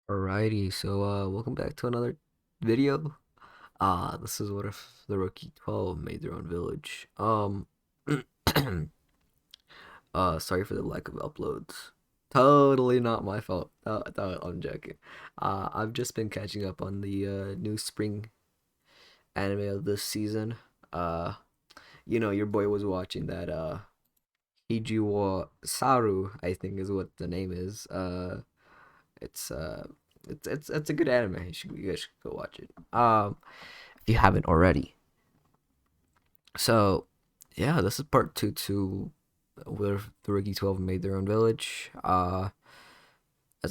Alrighty, so welcome back to another video. This is what if the Rookie 12 made their own village. Sorry for the lack of uploads. Totally not my fault. No, I'm joking. I've just been catching up on the new spring anime of this season. Uh, your boy was watching that Hijiwa Saru, I think is what the name is. It's it's a good anime. You guys should go watch it. If you haven't already. So, yeah, this is part two to where the Rookie 12 made their own village. As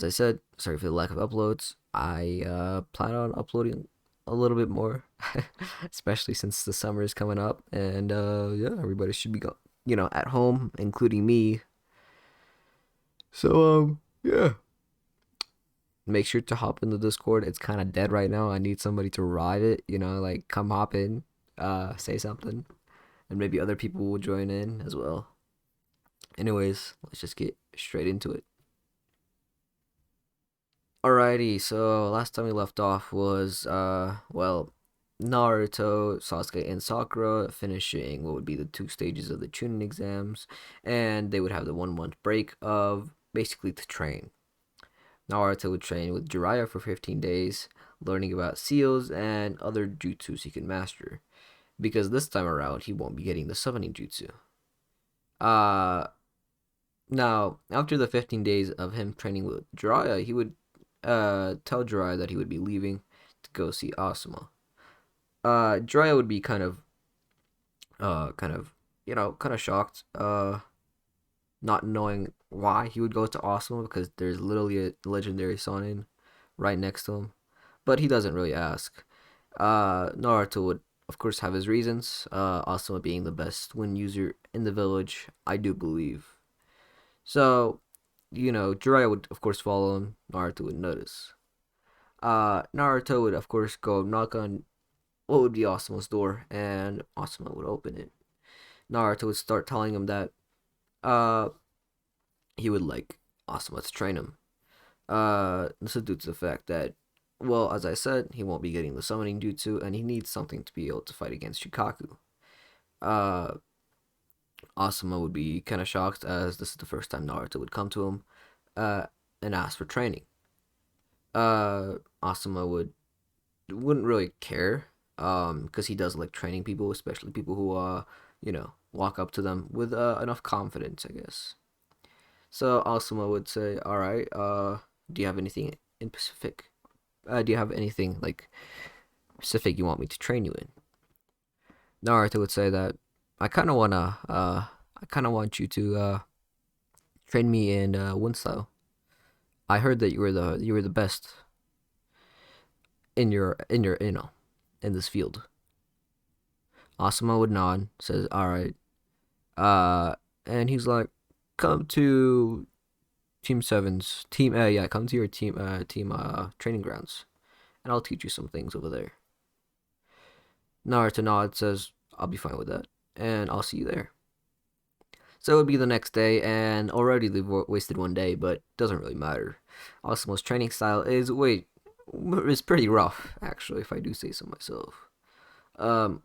I said, sorry for the lack of uploads. I plan on uploading a little bit more, especially since the summer is coming up, and yeah, everybody should be at home, including me. So yeah, make sure to hop in the Discord. It's kind of dead right now. I need somebody to revive it. Like come hop in, say something, and maybe other people will join in as well. Anyways, let's just get straight into it. Alrighty, so last time we left off was Naruto, Sasuke, and Sakura finishing what would be the two stages of the Chunin exams, and they would have the 1 month break of basically to train. Naruto would train with Jiraiya for 15 days, learning about seals and other jutsus he can master. Because this time around, he won't be getting the summoning jutsu. Uh, Now, after the 15 days of him training with Jiraiya, he would tell Jiraiya that he would be leaving to go see Asuma. Jiraiya would be kind of, kind of shocked, not knowing why he would go to Asuma because there's literally a legendary Sannin right next to him. But he doesn't really ask. Naruto would, of course, have his reasons. Asuma being the best wind user in the village, I do believe. So, Jiraiya would, of course, follow him. Naruto would notice. Naruto would, of course, go knock on what would be Asuma's door, and Asuma would open it. Naruto would start telling him that uh, he would like Asuma to train him. This is due to the fact that, well, as I said, he won't be getting the summoning jutsu, and he needs something to be able to fight against Shikaku. Uh, Asuma would be kind of shocked as this is the first time Naruto would come to him uh, and ask for training. Asuma wouldn't really care because he does like training people, especially people who walk up to them with enough confidence, I guess. So Asuma would say, "All right, do you have anything in Pacific? Do you have anything like specific you want me to train you in?" Naruto would say that I kind of want you to train me in wind style. I heard that you were the best in your in this field. Asuma would nod, says, "All right." Uh, and he's like, "Come to Team Seven's team. Yeah, come to your team training grounds, and I'll teach you some things over there." Naruto nods, says, "I'll be fine with that, and I'll see you there." So it would be the next day, and already they've wasted 1 day, but doesn't really matter. Asuma's training style is pretty rough, actually, if I do say so myself. Um,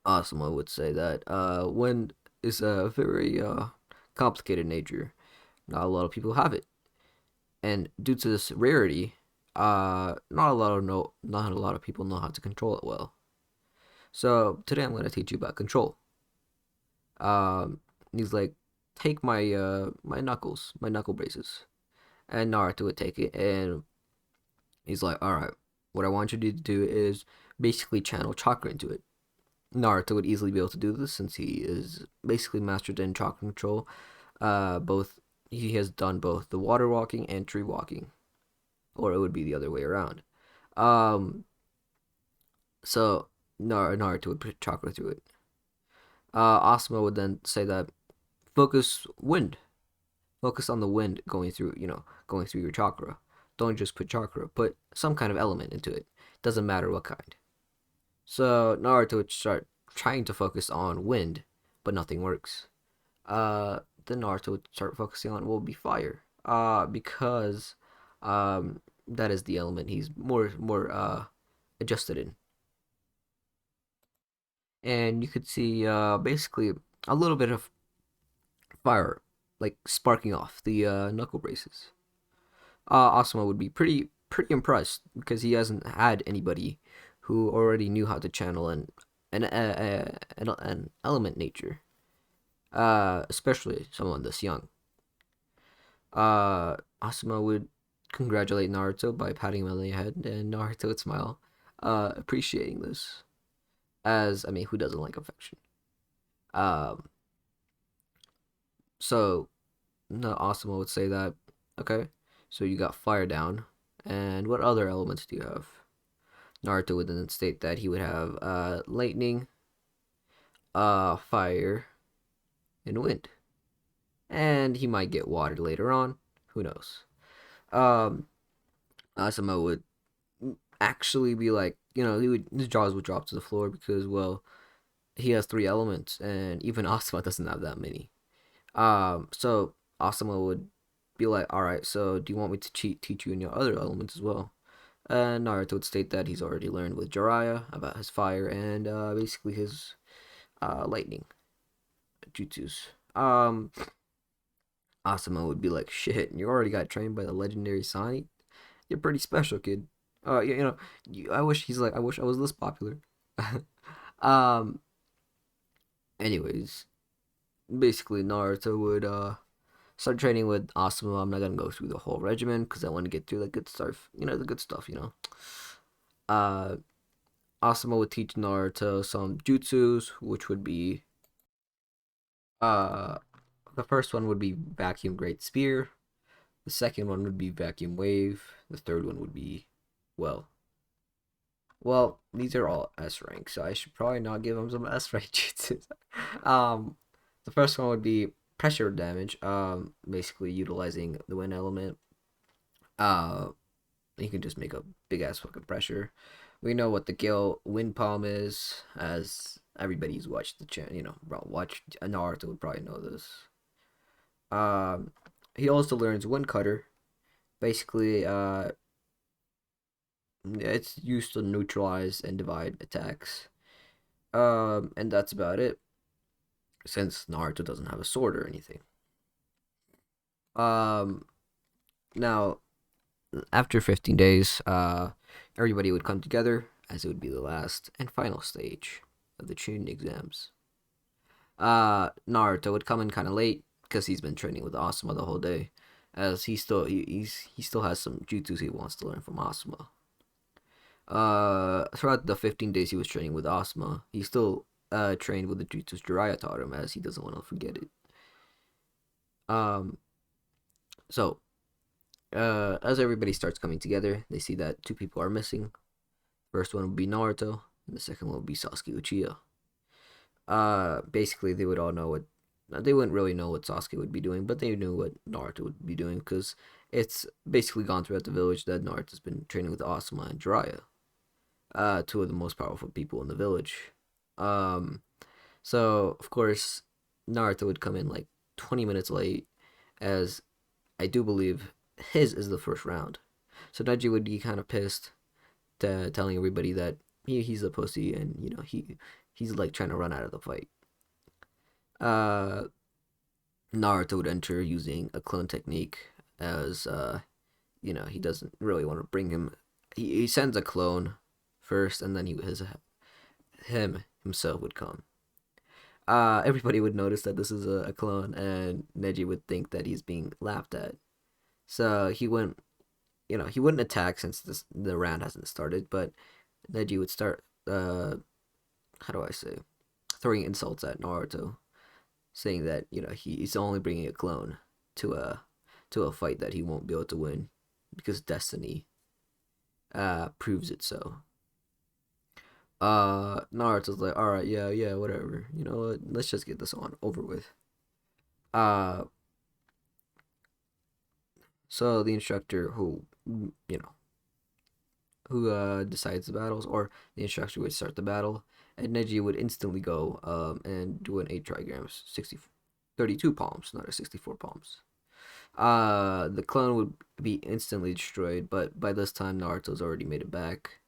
Asuma would say that wind is a very complicated nature. Not a lot of people have it, and due to this rarity, not a lot of people know how to control it well. So today I'm gonna teach you about control. Um, he's like, take my knuckles, my knuckle braces, and Naruto would take it, and he's like, all right, what I want you to do is basically channel chakra into it. Naruto would easily be able to do this since he is basically mastered in chakra control. Both he has done both the water walking and tree walking, or it would be the other way around. Um, so Naruto would put chakra through it. Asuma would then say that focus wind, focus on the wind going through, going through your chakra. Don't just put chakra, put some kind of element into it. Doesn't matter what kind. So Naruto would start trying to focus on wind, but nothing works. Then Naruto would start focusing on what would be fire. Because that is the element he's more adjusted in. And you could see basically a little bit of fire like sparking off the knuckle braces. Asuma would be pretty impressed because he hasn't had anybody who already knew how to channel an element nature, especially someone this young. Asuma would congratulate Naruto by patting him on the head, and Naruto would smile, appreciating this. As I mean, who doesn't like affection? Um, so no, Asuma would say that. Okay, so you got fire down, and what other elements do you have? Naruto would then state that he would have lightning, fire, and wind, and he might get water later on. Who knows? Um, Asuma would actually be like, his jaws would drop to the floor because, well, he has three elements, and even Asuma doesn't have that many. So Asuma would be like, all right, so do you want me to teach you in your other elements as well? And Naruto would state that he's already learned with Jiraiya about his fire and basically his lightning jutsus. Asuma would be like, shit, you already got trained by the legendary Sonic. You're pretty special, kid. I wish he's like, I wish I was this popular. um, anyways, basically Naruto would start training with Asuma. I'm not gonna go through the whole regimen because I want to get through the good stuff. The good stuff. Uh, Asuma would teach Naruto some jutsus, which would be uh, the first one would be Vacuum Great Spear. The second one would be Vacuum Wave. The third one would be, well, these are all S rank, so I should probably not give him some S rank jutsus. um, the first one would be pressure damage. Basically utilizing the wind element. Uh, you can just make a big ass fucking pressure. We know what the Gale Wind Palm is, as everybody's watched the channel. Watched Naruto would probably know this. He also learns Wind Cutter. Basically, it's used to neutralize and divide attacks. And that's about it. Since Naruto doesn't have a sword or anything. Um, Now after 15 days, everybody would come together as it would be the last and final stage of the Chunin exams. Naruto would come in kind of late because he's been training with Asuma the whole day, as he still has some jutsus he wants to learn from Asuma. Throughout the 15 days he was training with Asuma, he still trained with the jutsus Jiraiya taught him, as he doesn't want to forget it. Um, so as everybody starts coming together, they see that two people are missing. First one would be Naruto, and the second one would be Sasuke Uchiha. Basically, they would all know what. They wouldn't really know what Sasuke would be doing, but they knew what Naruto would be doing because it's basically gone throughout the village that Naruto's been training with Asuma and Jiraiya, two of the most powerful people in the village. Um, so of course, Naruto would come in like 20 minutes late, as I do believe his is the first round. So Neji would be kind of pissed, telling everybody that he's a pussy and he's like trying to run out of the fight. Uh, Naruto would enter using a clone technique, as he doesn't really want to bring him. He sends a clone first, and then him himself would come. Everybody would notice that this is a clone, and Neji would think that he's being laughed at. So he wouldn't attack since the round hasn't started, but Neji would start how do I say, throwing insults at Naruto, saying that he's only bringing a clone to a fight that he won't be able to win because destiny proves it so. Naruto's like, all right, yeah, whatever. You know what? Let's just get this on over with. Uh, so the instructor who decides the battles, or the instructor would start the battle, and Neji would instantly go and do an 8 trigrams, 32 palms, not a 64 palms. The clone would be instantly destroyed, but by this time Naruto's already made it back,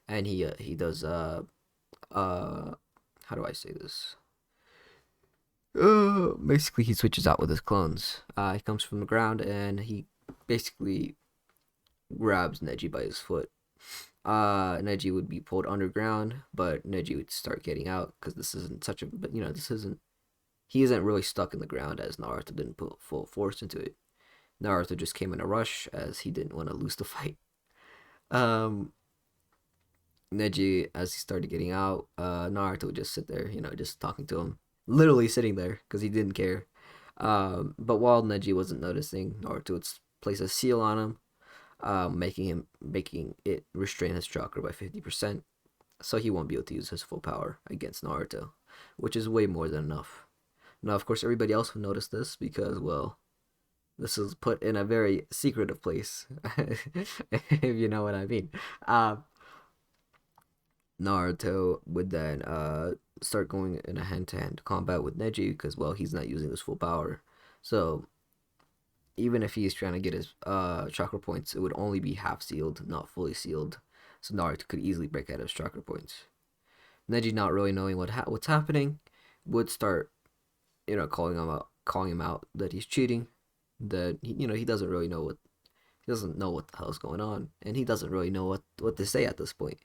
and he does uh how do I say this? Basically he switches out with his clones. He comes from the ground and he basically grabs Neji by his foot. Neji would be pulled underground, but Neji would start getting out because this isn't such a, but this isn't, he isn't really stuck in the ground as Naruto didn't put full force into it. Naruto just came in a rush as he didn't want to lose the fight. Um, Neji, as he started getting out, Naruto would just sit there, just talking to him, literally sitting there because he didn't care. But while Neji wasn't noticing, Naruto would place a seal on him, making it restrain his chakra by 50%, so he won't be able to use his full power against Naruto, which is way more than enough. Now, of course, everybody else will notice this because, well, this is put in a very secretive place, if you know what I mean. Naruto would then start going in a hand-to-hand combat with Neji because, well, he's not using his full power. So even if he's trying to get his chakra points, it would only be half sealed, not fully sealed. So Naruto could easily break out of his chakra points. Neji, not really knowing what's happening, would start, calling him out that he's cheating, that he doesn't really know what he doesn't know what the hell's going on, and he doesn't really know what to say at this point.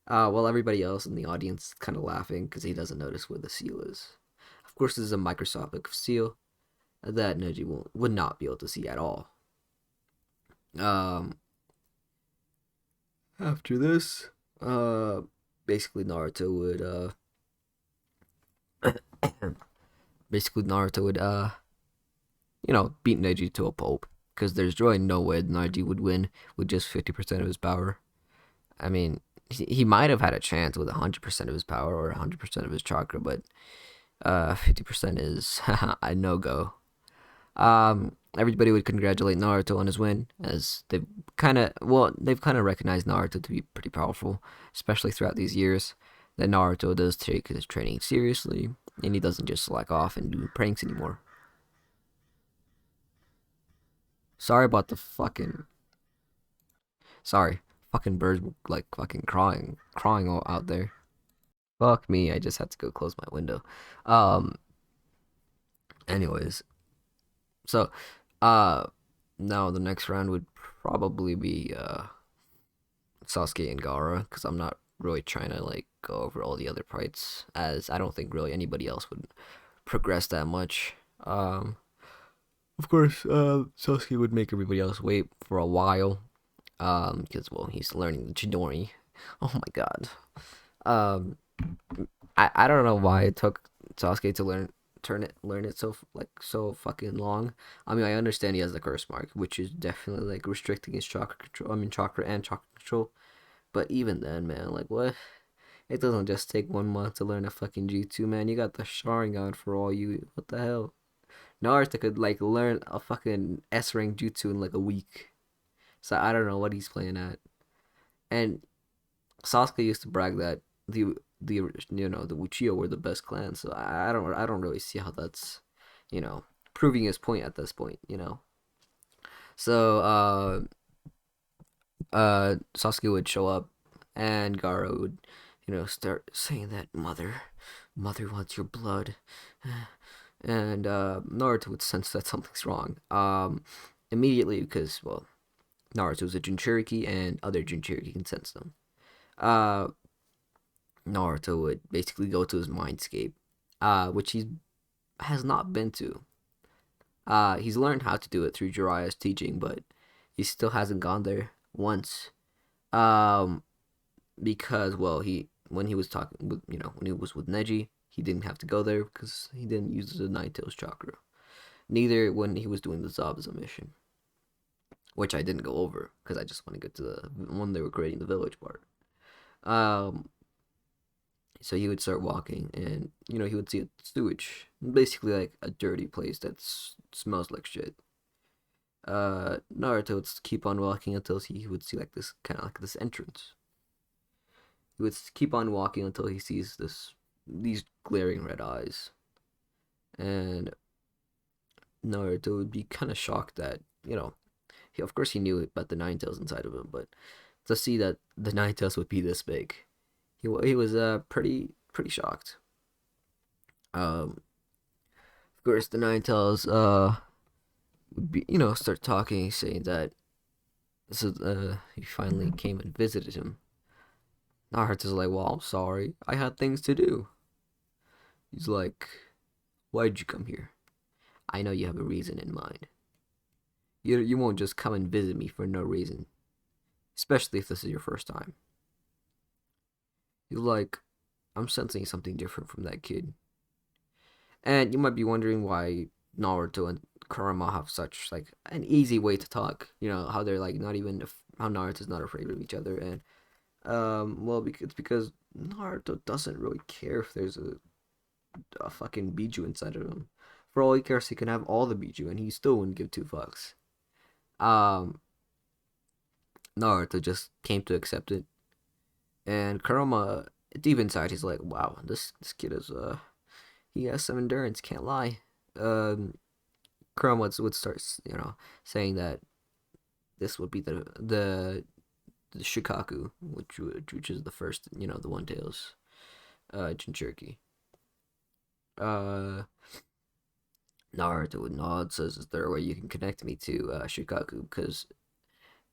While everybody else in the audience is kind of laughing because he doesn't notice where the seal is. Of course, this is a microscopic seal that Neji would not be able to see at all. Um, After this, basically Naruto would basically Naruto would beat Neji to a pulp because there's really no way Neji would win with just 50% of his power. I mean, he might have had a chance with 100% of his power or 100% of his chakra, but 50% is a no go. Everybody would congratulate Naruto on his win, as they've kind of recognized Naruto to be pretty powerful, especially throughout these years. That Naruto does take his training seriously, and he doesn't just slack off and do pranks anymore. Sorry about the fucking sorry, fucking birds like fucking crying all out there. Fuck me, I just had to go close my window. Um, anyways, so uh, now the next round would probably be Sasuke and Gaara, because I'm not really trying to like go over all the other fights, as I don't think really anybody else would progress that much. Of course, Sasuke would make everybody else wait for a while, because well, he's learning the Chidori. Oh my god. Um, I don't know why it took Sasuke to learn it so fucking long. I mean, I understand he has the curse mark, which is definitely like restricting his chakra control. I mean, chakra and chakra control. But even then, man, like what? It doesn't just take 1 month to learn a fucking Jutsu, man. You got the Sharingan for all you. What the hell? Naruto could like learn a fucking S rank Jutsu in like a week. So I don't know what he's playing at. And Sasuke used to brag that the Uchiha were the best clan. So I don't really see how that's you know proving his point at this point. So Sasuke would show up, and Gaara would start saying that mother wants your blood, and Naruto would sense that something's wrong. Immediately because well Naruto's a Jinchuriki and other Jinchuriki can sense them. Uh, Naruto would basically go to his mindscape, which he has not been to. He's learned how to do it through Jiraiya's teaching, but he still hasn't gone there once. Um, because well, he when he was talking with when he was with Neji, he didn't have to go there because he didn't use the Nine Tails chakra. Neither when he was doing the Zabuza mission, which I didn't go over because I just want to get to the when they were creating the village part. Um, so he would start walking, and he would see a sewage, basically like a dirty place that smells like shit. Naruto would keep on walking until he would see like this kind of like this entrance. He would keep on walking until he sees these glaring red eyes, and Naruto would be kind of shocked that, of course he knew about the Nine Tails inside of him, but to see that the Nine Tails would be this big, he was pretty shocked. Of course, the Nine Tails would be, start talking, saying that he finally came and visited him. Naruto's like, well, I'm sorry, I had things to do. He's like, why'd you come here? I know you have a reason in mind. You won't just come and visit me for no reason, especially if this is your first time. He's like, I'm sensing something different from that kid. And you might be wondering why Naruto and Kurama have such like an easy way to talk. How they're like not even how Naruto's not afraid of each other, and well, it's because Naruto doesn't really care if there's a fucking Biju inside of him. For all he cares, he can have all the Biju, and he still wouldn't give two fucks. Um, Naruto just came to accept it, and Kurama, deep inside, he's like, "Wow, this kid is he has some endurance. Can't lie." Um, Kurama would start, saying that this would be the Shikaku, which is the first, the One Tails, Jinchuriki. Uh, Naruto would nod, says, "Is there a way you can connect me to Shikaku? Because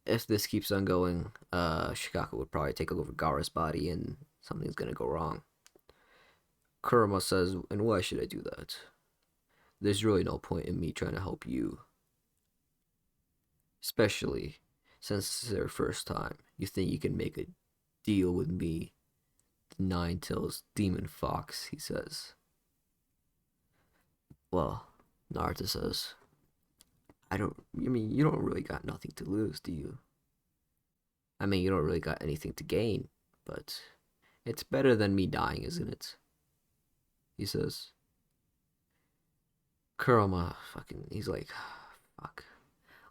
if this keeps on going, Shikaku would probably take over Gaara's body, and something's gonna go wrong." Kurama says, "And why should I do that? There's really no point in me trying to help you, especially since it's their first time. You think you can make a deal with me, the Nine Tails Demon Fox?" He says. Well, Naruto says, you don't really got nothing to lose, do you? I mean, you don't really got anything to gain, but it's better than me dying, isn't it? He says. Kurama, he's like, fuck.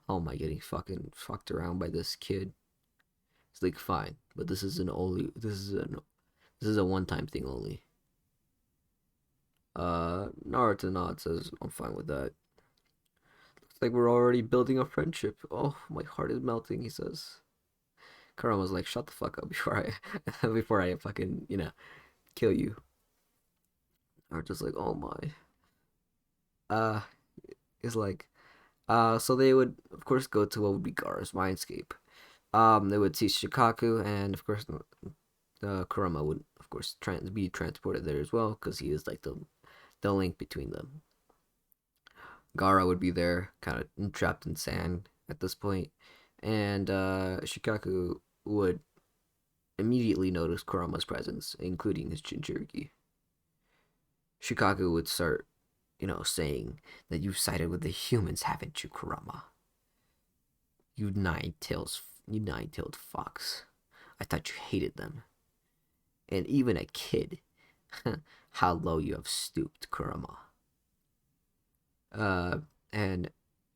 How am I getting fucking fucked around by this kid? He's like, fine, but this is a one-time thing only. Naruto nods, says, I'm fine with that. Looks like we're already building a friendship. Oh, my heart is melting, he says. Kurama's like, shut the fuck up before I before I fucking, kill you. Naruto's like, oh my. Uh, it's like, so they would, of course, go to what would be Gaara's mindscape. They would see Shikaku, and of course, Kurama would, of course, be transported there as well, because he is like the link between them. Gaara would be there, kind of trapped in sand at this point, and Shikaku would immediately notice Kurama's presence, including his Jinchuriki. Shikaku would start, saying that you've sided with the humans, haven't you, Kurama? You nine-tailed fox. I thought you hated them. And even a kid. How low you have stooped, Kurama. And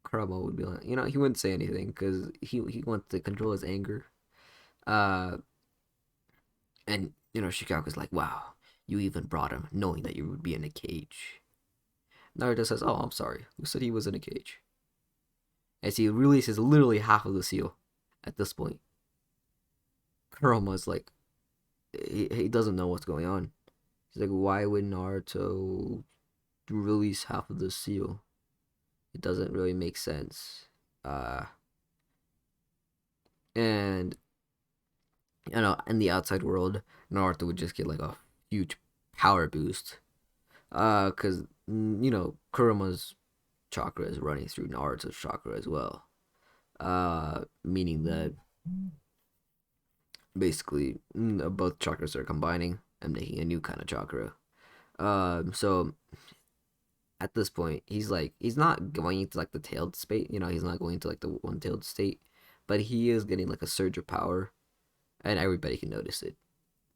Kurama would be like, he wouldn't say anything because he wants to control his anger. Uh, and Shikaku's like, wow, you even brought him, knowing that you would be in a cage. Naruto says, oh, I'm sorry. Who said he was in a cage? As he releases literally half of the seal at this point. Kurama's like, he doesn't know what's going on. He's like, why would Naruto release half of the seal? It doesn't really make sense. And in the outside world, Naruto would just get like a huge power boost. Cause Kurama's chakra is running through Naruto's chakra as well. Meaning that basically both chakras are combining and making a new kind of chakra. So at this point, he's not going into like the tailed state. He's not going to like the one-tailed state, but he is getting like a surge of power, and everybody can notice it,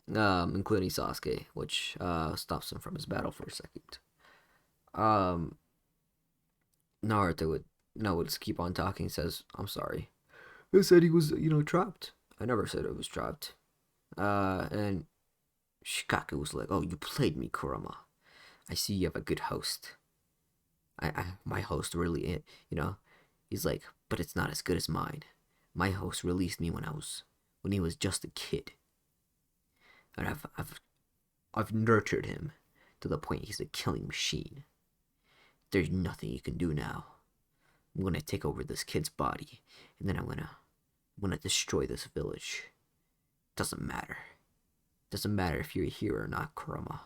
including Sasuke, which stops him from his battle for a second. Um, Naruto would just keep on talking. Says, "I'm sorry. I said he was trapped. I never said it was trapped." And Shikaku was like, "Oh, you played me, Kurama. I see you have a good host." My host really, you know, he's like, but it's not as good as mine. My host released me when he was just a kid, and I've nurtured him to the point he's a killing machine. There's nothing you can do now. I'm gonna take over this kid's body, and then I'm gonna destroy this village. Doesn't matter. Doesn't matter if you're a hero or not, Kurama.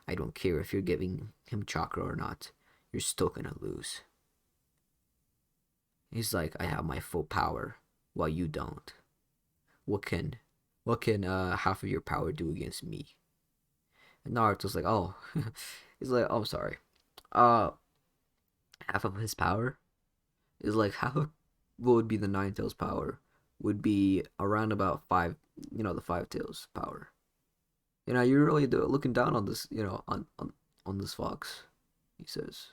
I don't care if you're giving him chakra or not. You're still gonna lose. He's like, I have my full power, while you don't. What can, what can half of your power do against me? And Naruto's like, oh, he's like, oh, I'm sorry. Uh, half of his power is like how what would be the Nine Tails power would be around about five, the Five Tails power. You're really looking down on this, on this fox. He says.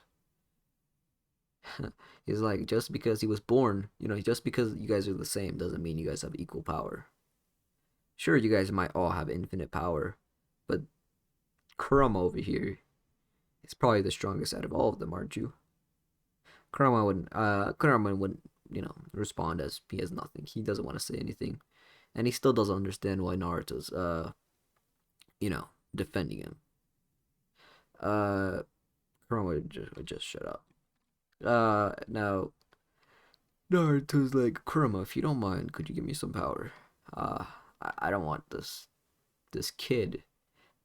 He's like, just because he was born, just because you guys are the same doesn't mean you guys have equal power. Sure, you guys might all have infinite power, but Kurama over here is probably the strongest out of all of them, aren't you? Kurama wouldn't, respond as he has nothing. He doesn't want to say anything, and he still doesn't understand why Naruto's, defending him. Uh, Kurama would just shut up. Now Naruto's like, Kurama, if you don't mind, could you give me some power? I don't want this kid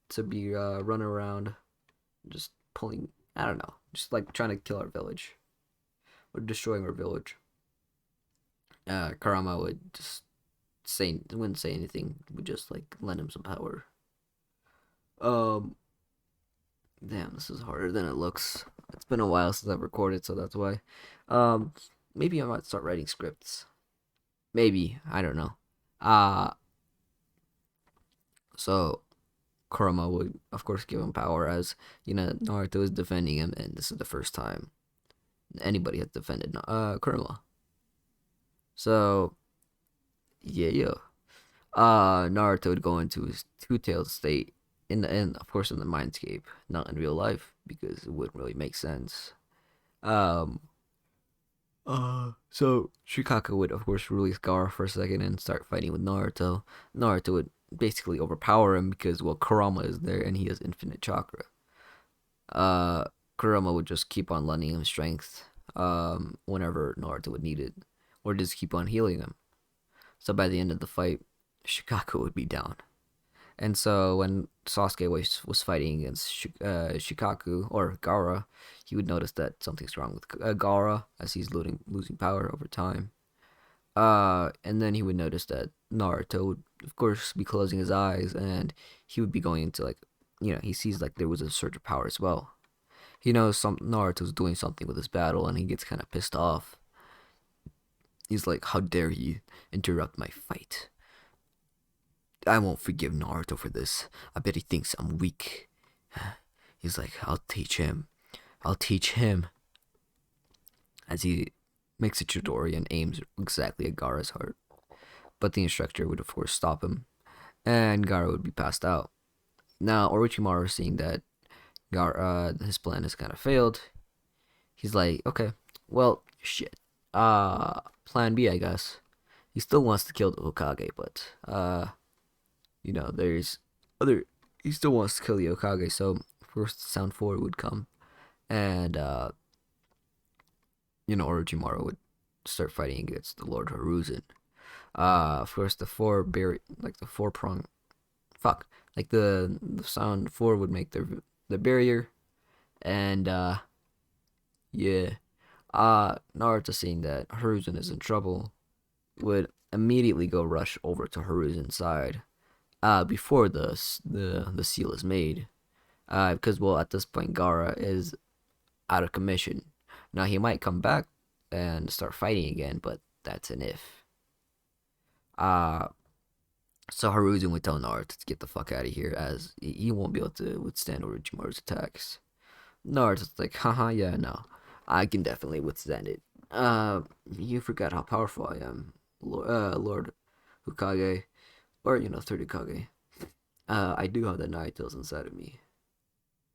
to be running around just pulling. I don't know, just like trying to kill our village or destroying our village. Kurama would just wouldn't say anything. Would just like lend him some power. Um, Damn, this is harder than it looks. It's been a while since I've recorded, so that's why. Um, Maybe I might start writing scripts. Maybe, I don't know. Uh so Kurama would of course give him power as Naruto is defending him, and this is the first time anybody has defended Kurama. So yeah. Naruto would go into his two-tailed state of course in the mindscape, not in real life because it wouldn't really make sense. Um, so Shikaka would of course release Gaara for a second and start fighting with Naruto. Naruto would basically overpower him because Kurama is there and he has infinite chakra. Uh, Kurama would just keep on lending him strength whenever Naruto would need it, or just keep on healing him. So by the end of the fight, Shikaka would be down. And so when Sasuke was fighting against Shikaku or Gaara, he would notice that something's wrong with Gaara as he's losing power over time. And then he would notice that Naruto would, of course, be closing his eyes, and he would be going into like, he sees like there was a surge of power as well. He knows some Naruto's doing something with his battle, and he gets kind of pissed off. He's like, "How dare he interrupt my fight? I won't forgive Naruto for this. I bet he thinks I'm weak." He's like, I'll teach him. I'll teach him. As he makes a Chidori and aims exactly at Gaara's heart. But the instructor would, of course, stop him, and Gaara would be passed out. Now, Orochimaru, seeing that his plan has kind of failed, he's like, okay, well, shit. Plan B, I guess. He still wants to kill the Hokage, but, there's other. He still wants to kill the Hokage, so first Sound 4 would come, and Orochimaru would start fighting against the Lord Hiruzen. First the four prong, fuck, like the Sound 4 would make the barrier, and yeah, Naruto, seeing that Hiruzen is in trouble, would immediately go rush over to Hiruzen's side, before the seal is made, because at this point Gaara is out of commission. Now he might come back and start fighting again, but that's an if. Uh so Hiruzen would tell Naruto to get the fuck out of here, as he won't be able to withstand Orochimaru's attacks. Naruto's like, haha, yeah, no, I can definitely withstand it. You forgot how powerful I am, Lord Hokage, or third Hokage. I do have the Nine Tails inside of me.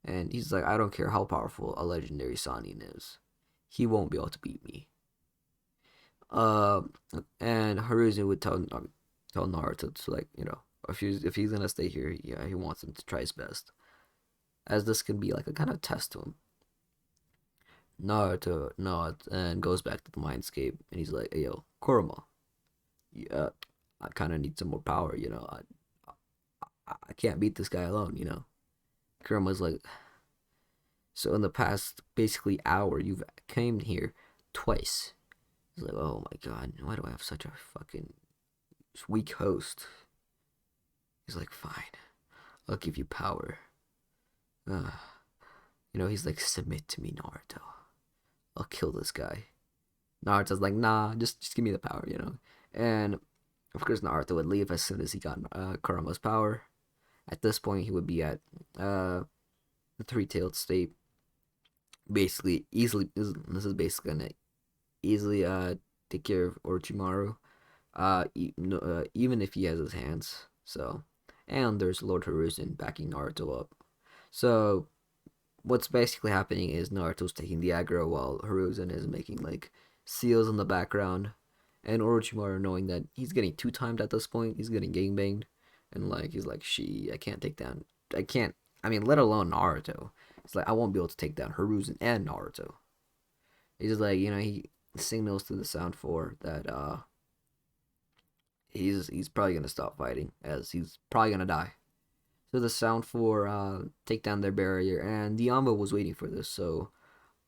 And he's like, I don't care how powerful a legendary Sannin is. he won't be able to beat me. Uh, and Hiruzen would tell Naruto to, like, if he's gonna stay here, yeah, he wants him to try his best, as this can be like a kind of test to him. Naruto nods and goes back to the mindscape, and he's like, "Hey, yo, Kurama, yeah, I kind of need some more power. I can't beat this guy alone. Kurama's like, so in the past basically hour, you've came here twice. He's like, oh my god, why do I have such a fucking weak host? He's like, fine, I'll give you power. Uh, he's like, submit to me, Naruto. I'll kill this guy. Naruto's like, nah, just give me the power. And of course, Naruto would leave as soon as he got Kurama's power. At this point, he would be at the three-tailed state. Basically, easily, this is basically gonna easily take care of Orochimaru. Even if he has his hands. So, and there's Lord Hiruzen backing Naruto up. So, what's basically happening is Naruto's taking the aggro while Hiruzen is making like seals in the background, and Orochimaru, knowing that he's getting two timed at this point, he's getting gangbanged, and like he's like, I can't take down, I can't. I mean, let alone Naruto. It's like I won't be able to take down Hiruzen and Naruto. He's like, he signals to the Sound Four that he's probably gonna stop fighting, as he's probably gonna die. So the Sound Four take down their barrier, and the Amba was waiting for this. So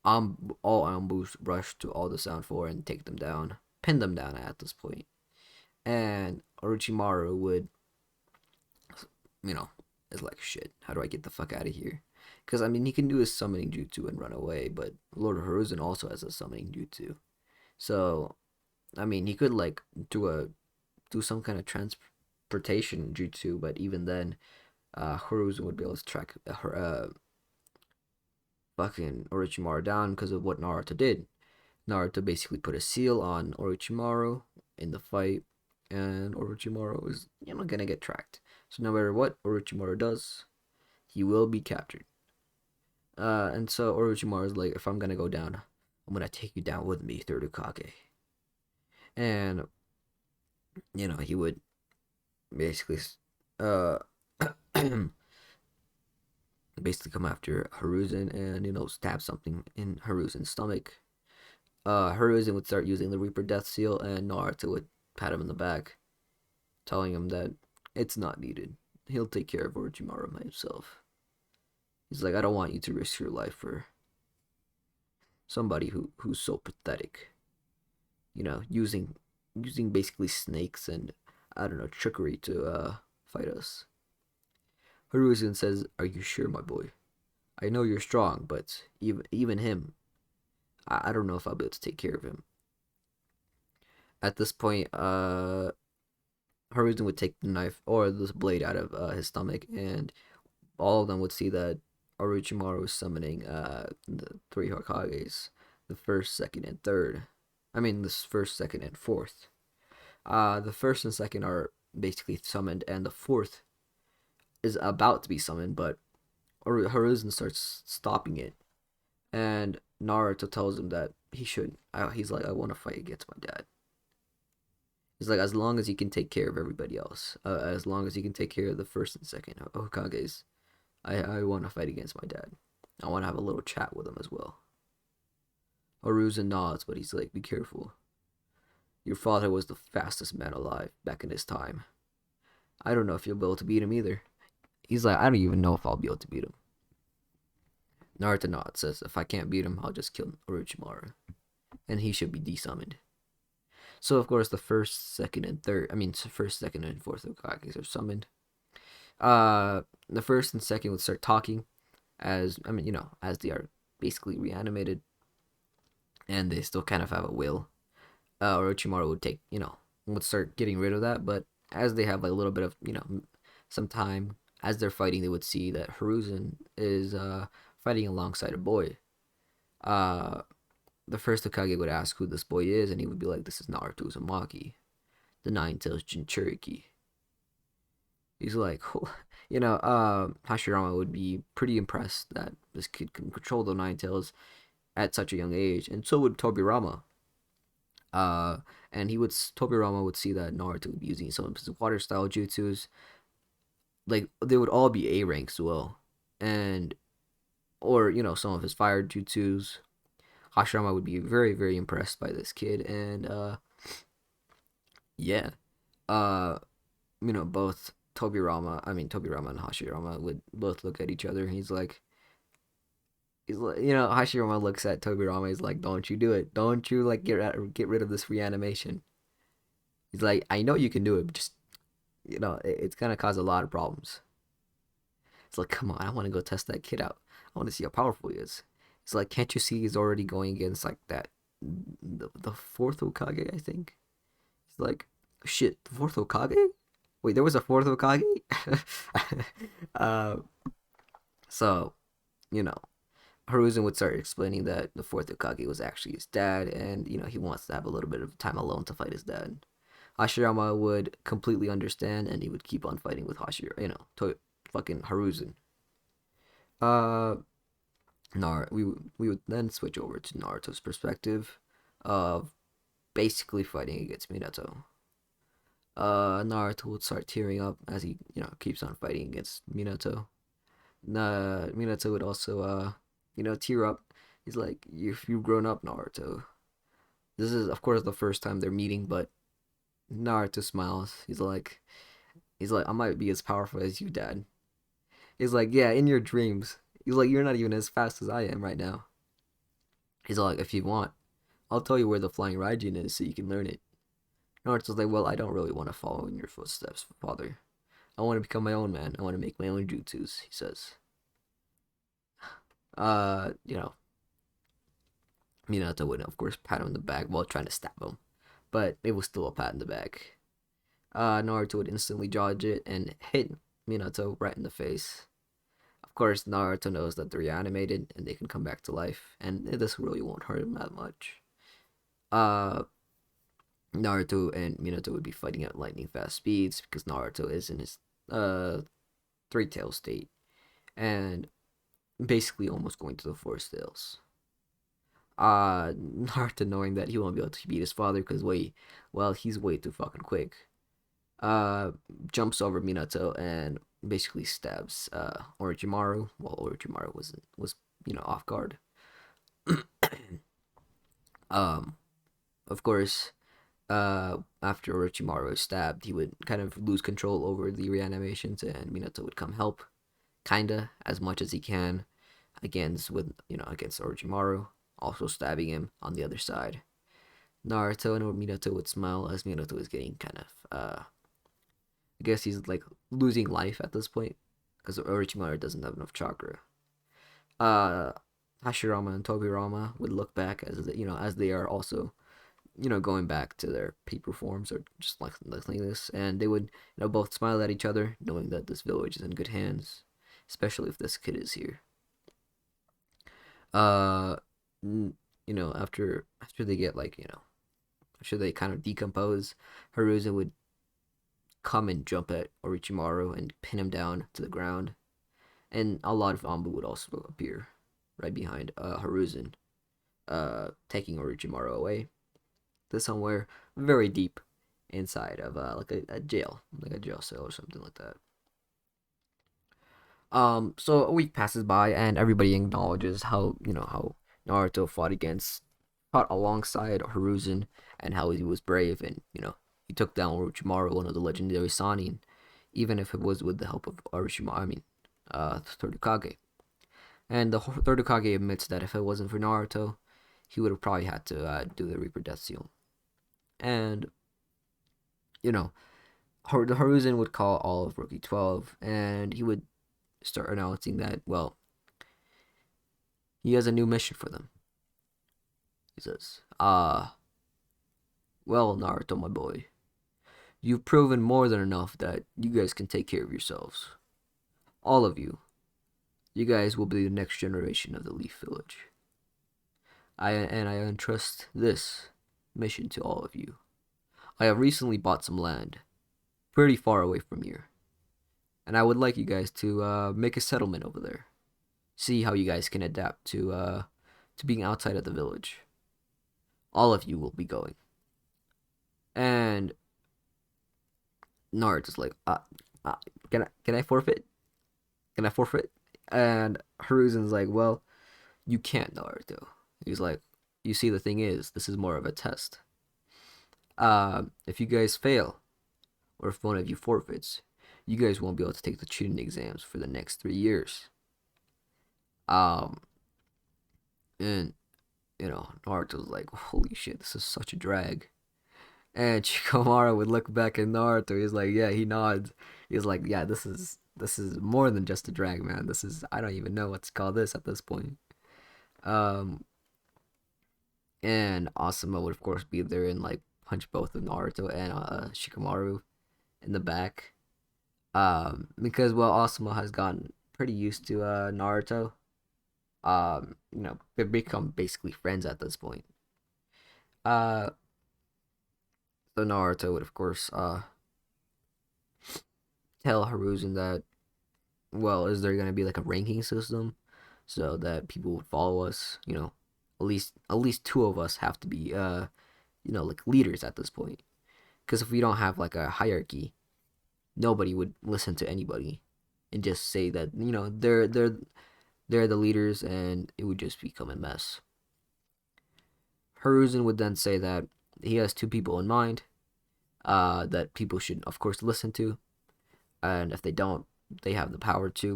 all Ambus rush to all the Sound Four and take them down, pin them down at this point. And Orochimaru would, is like, shit, how do I get the fuck out of here? Because, I mean, he can do his summoning jutsu and run away, but Lord Hiruzen also has a summoning jutsu. So, I mean, he could, like, do some kind of transportation jutsu, but even then, Hiruzen would be able to track fucking Orochimaru down because of what Naruto did. Naruto basically put a seal on Orochimaru in the fight, and Orochimaru is, gonna get tracked. So no matter what Orochimaru does, he will be captured. And so Orochimaru is like, if I'm gonna go down, I'm gonna take you down with me, third Hokage. And he would basically, uh, basically come after Hiruzen and stab something in Hiruzen's stomach. Hiruzen would start using the Reaper Death Seal, and Naruto would pat him in the back, telling him that it's not needed. He'll take care of Orochimaru by himself. He's like, I don't want you to risk your life for somebody who's so pathetic. Using basically snakes and, I don't know, trickery to fight us. Hiruzen says, "Are you sure, my boy? I know you're strong, but even him, I don't know if I'll be able to take care of him." At this point, Hiruzen would take the knife or this blade out of his stomach, and all of them would see that Orochimaru was summoning the three Hokages, the first, second, and third. I mean, this first, second, and fourth. The first and second are basically summoned, and the fourth is about to be summoned, but Hiruzen starts stopping it, and Naruto tells him that he should. He's like, I want to fight against my dad. He's like, as long as he can take care of everybody else, as long as he can take care of the first and second Hokages, I want to fight against my dad. I want to have a little chat with him as well. Hiruzen nods, but he's like, be careful. Your father was the fastest man alive back in his time. I don't know if you'll be able to beat him either. He's like, I don't even know if I'll be able to beat him. Naruto nods, says, if I can't beat him, I'll just kill Orochimaru. And he should be desummoned. So, of course, the first, second, and fourth Hokages are summoned. The first and second would start talking as they are basically reanimated, and they still kind of have a will. Orochimaru would start getting rid of that, but as they have like a little bit of some time as they're fighting, they would see that Hiruzen is fighting alongside a boy. The first Hokage would ask who this boy is, and he would be like, "This is Naruto Uzumaki, the Nine-Tails Jinchuriki." He's like, Hashirama would be pretty impressed that this kid can control the Nine Tails. at such a young age, and so would Tobirama. Uh, and Tobirama would see that Naruto would be using some of his water style jutsus. Like they would all be A ranks as well, and or some of his fire jutsus. Hashirama would be very very impressed by this kid, and yeah, uh, both Tobirama and Hashirama would both look at each other. He's like, Hashirama looks at Tobirama. He's like, "Don't you do it? Don't you like get rid of this reanimation?" He's like, "I know you can do it, but just it's gonna cause a lot of problems." It's like, come on, I want to go test that kid out. I want to see how powerful he is. It's like, can't you see he's already going against like the fourth Hokage? I think. He's like, shit, the fourth Hokage? Wait, there was a fourth Hokage? uh, so you know, Hiruzen would start explaining that the fourth Hokage was actually his dad, and he wants to have a little bit of time alone to fight his dad. Hashirama would completely understand, and he would keep on fighting with fucking Hiruzen. Uh, we would then switch over to Naruto's perspective of basically fighting against Minato. Naruto would start tearing up as he keeps on fighting against Minato. Minato would also tear up. He's like, you've grown up, Naruto. This is of course the first time they're meeting, but Naruto smiles. He's like, I might be as powerful as you, Dad. He's like, yeah, in your dreams. He's like, you're not even as fast as I am right now. He's like, if you want, I'll tell you where the flying Raijin is so you can learn it. Naruto's like, well, I don't really want to follow in your footsteps, father. I want to become my own man. I want to make my own jutsus, he says. Uh, you know, Minato would, of course, pat him in the back while trying to stab him. But it was still a pat in the back. Naruto would instantly dodge it and hit Minato right in the face. Of course, Naruto knows that they're reanimated and they can come back to life, and this really won't hurt him that much. Uh, Naruto and Minato would be fighting at lightning fast speeds because Naruto is in his three tail state and basically almost going to the four tails. Naruto knowing that he won't be able to beat his father because he's way too fucking quick. Uh, Jumps over Minato and basically stabs Orochimaru while Orochimaru was off guard. um, of course, after Orochimaru is stabbed, he would kind of lose control over the reanimations, and Minato would come help, kinda as much as he can, against Orochimaru, also stabbing him on the other side. Naruto and Minato would smile as Minato is getting kind of I guess he's like losing life at this point because Orochimaru doesn't have enough chakra. Uh, Hashirama and Tobirama would look back as they are also going back to their paper forms or just like this, and they would both smile at each other, knowing that this village is in good hands, especially if this kid is here. Uh, after they get after they kind of decompose, Haruzen would come and jump at Orochimaru and pin him down to the ground, and a lot of Anbu would also appear right behind Haruzen, taking Orochimaru away to somewhere very deep inside of like a jail, like a jail cell or something like that. So a week passes by and everybody acknowledges how Naruto fought alongside Hiruzen and how he was brave and he took down Orochimaru, one of the legendary Sannin, even if it was with the help of Orochimaru. Third Hokage. And the third Hokage admits that if it wasn't for Naruto, he would have probably had to do the Reaper Death Seal. And the Hiruzen would call all of Rookie 12, and he would start announcing that, well, he has a new mission for them. He says, well, Naruto, my boy, you've proven more than enough that you guys can take care of yourselves. All of you. You guys will be the next generation of the Leaf Village. I entrust this mission to all of you. I have recently bought some land, pretty far away from here, and I would like you guys to make a settlement over there. See how you guys can adapt to being outside of the village. All of you will be going. And Naruto's like, uh, can I forfeit? Can I forfeit? And Hiruzen's like, well, you can't, Naruto. He's like, you see, the thing is, this is more of a test. If you guys fail, or if one of you forfeits, you guys won't be able to take the Chunin exams for the next 3 years. Um, and Naruto's like, holy shit, this is such a drag. And Shikamaru would look back at Naruto. He's like, yeah, he nods. He's like, yeah, this is more than just a drag, man. This is, I don't even know what to call this at this point. Um, and Asuma would of course be there and like punch both of Naruto and Shikamaru in the back. Because well, Asuma has gotten pretty used to Naruto. They become basically friends at this point. Uh, so Naruto would of course tell Hiruzen that, well, is there gonna be like a ranking system so that people would follow us? At least two of us have to be like leaders at this point. Because if we don't have like a hierarchy, nobody would listen to anybody and just say that they're the leaders, and it would just become a mess. Hiruzen would then say that he has two people in mind that people should of course listen to, and if they don't, they have the power to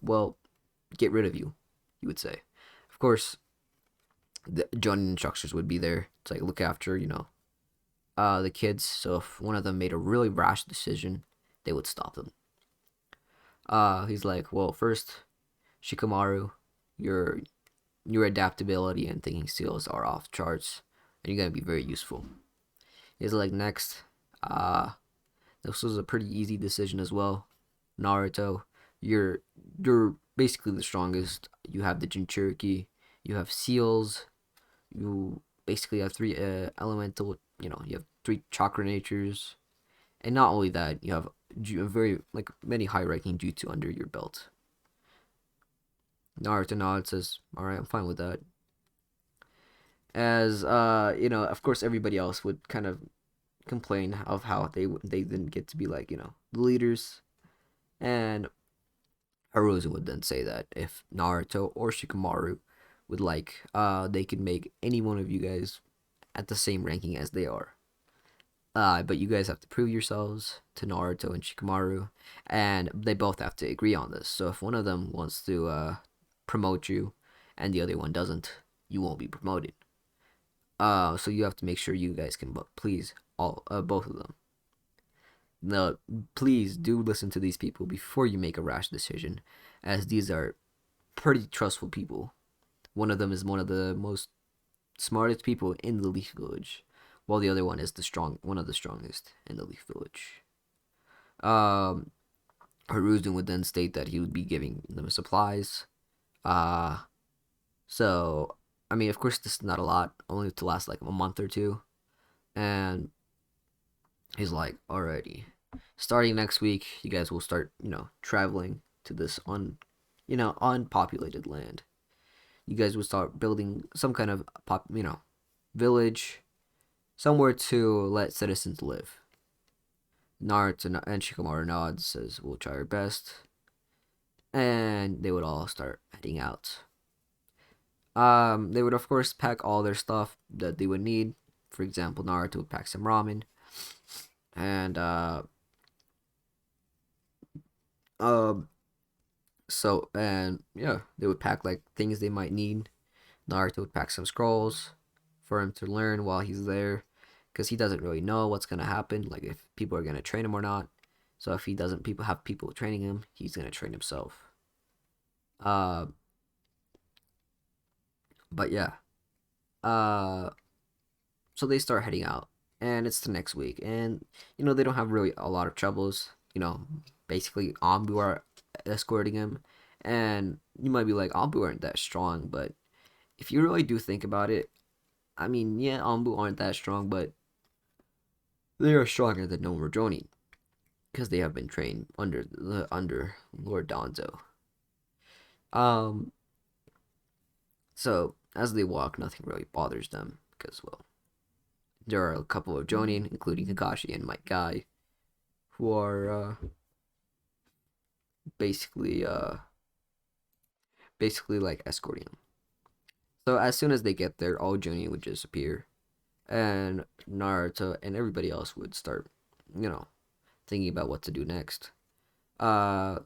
well, get rid of you. You would say, of course, the joining instructors would be there to like look after the kids. So if one of them made a really rash decision, they would stop them. He's like, well, first, Shikamaru, your your adaptability and thinking skills are off charts, and you're gonna be very useful. He's like, next, uh, this was a pretty easy decision as well. Naruto, you're you're basically the strongest. You have the Jinchuriki, you have seals, you basically have three elemental. You have three chakra natures, and not only that, you have very like many high-ranking jutsu under your belt. Naruto nods, says, "All right, I'm fine with that." As of course, everybody else would kind of complain of how they didn't get to be like the leaders, and Hiruzen would then say that if Naruto or Shikamaru would like, they could make any one of you guys at the same ranking as they are. But you guys have to prove yourselves to Naruto and Shikamaru, and they both have to agree on this. So if one of them wants to promote you, and the other one doesn't, you won't be promoted. So you have to make sure you guys can please all both of them. Now, please do listen to these people before you make a rash decision, as these are pretty trustful people. One of them is one of the most smartest people in the Leaf Village, while the other one is one of the strongest in the Leaf Village. Um, Hiruzen would then state that he would be giving them supplies. Uh, so I mean, of course, this is not a lot, only to last like a month or two, and he's like, "Alrighty, starting next week, you guys will start, traveling to this unpopulated land. You guys will start building some kind of village, somewhere to let citizens live." Naruto and Shikamaru nods, says, "We'll try our best," and they would all start heading out. They would of course pack all their stuff that they would need. For example, Naruto would pack some ramen, and um, so and yeah, they would pack like things they might need. Naruto would pack some scrolls for him to learn while he's there, because he doesn't really know what's gonna happen, like if people are gonna train him or not. So if he doesn't people have people training him, he's gonna train himself. Uh, but yeah. Uh, so they start heading out, and it's the next week, and they don't have really a lot of troubles. Basically Anbu are escorting him, and you might be like, Anbu aren't that strong, but if you really do think about it, I mean, yeah, Anbu aren't that strong, but they are stronger than Nomu Jonin because they have been trained under Lord Danzo. Um, so as they walk, nothing really bothers them because, well, there are a couple of Jonin, including Kakashi and Might Guy, who are basically basically like escorting them. So as soon as they get there, all Jonin would just appear, and Naruto and everybody else would start, you know, thinking about what to do next. Uh,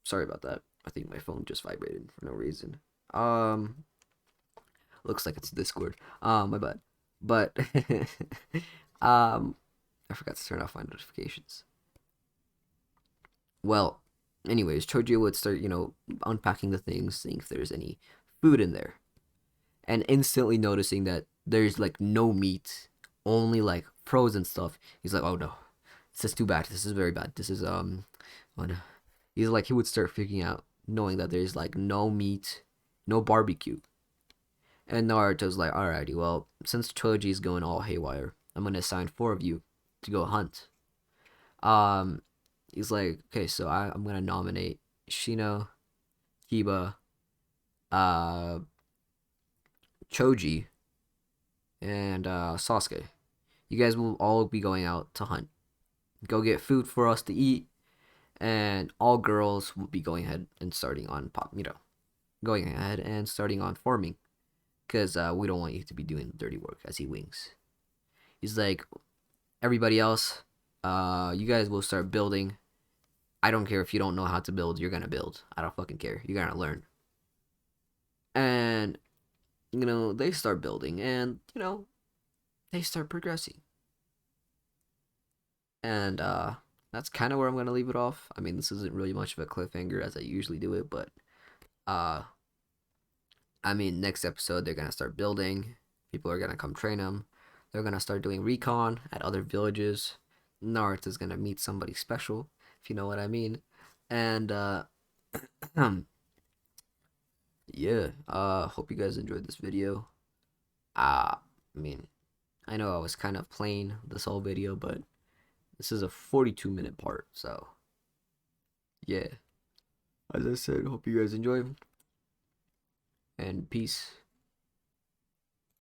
Sorry about that. I think my phone just vibrated for no reason. Um, Looks like it's Discord. My bad. But um, I forgot to turn off my notifications. Well, anyways, Choji would start, unpacking the things, seeing if there's any food in there, and instantly noticing that there's like no meat, only like frozen stuff. He's like, oh no, this is too bad. This is very bad. This is oh no. He's like, he would start freaking out, knowing that there's like no meat, no barbecue. And Naruto's like, alrighty, well, since Choji's going all haywire, I'm gonna assign four of you to go hunt. Um, he's like, okay, so I'm gonna nominate Shino, Kiba, uh, Choji, and Sasuke. You guys will all be going out to hunt. Go get food for us to eat, and all girls will be going ahead and starting on going ahead and starting on farming, because we don't want you to be doing the dirty work. As he winks, he's like, everybody else, you guys will start building. I don't care if you don't know how to build. You're gonna build. I don't fucking care. You're gonna learn. And they start building, and they start progressing. And that's kind of where I'm gonna leave it off. I mean, this isn't really much of a cliffhanger as I usually do it, but uh, I mean, next episode they're gonna start building. People are gonna come train them. They're gonna start doing recon at other villages. Naruto's gonna meet somebody special, if you know what I mean. And yeah, hope you guys enjoyed this video. I mean, I know I was kind of plain this whole video, but this is a 42-minute part, so yeah. As I said, hope you guys enjoy, and peace.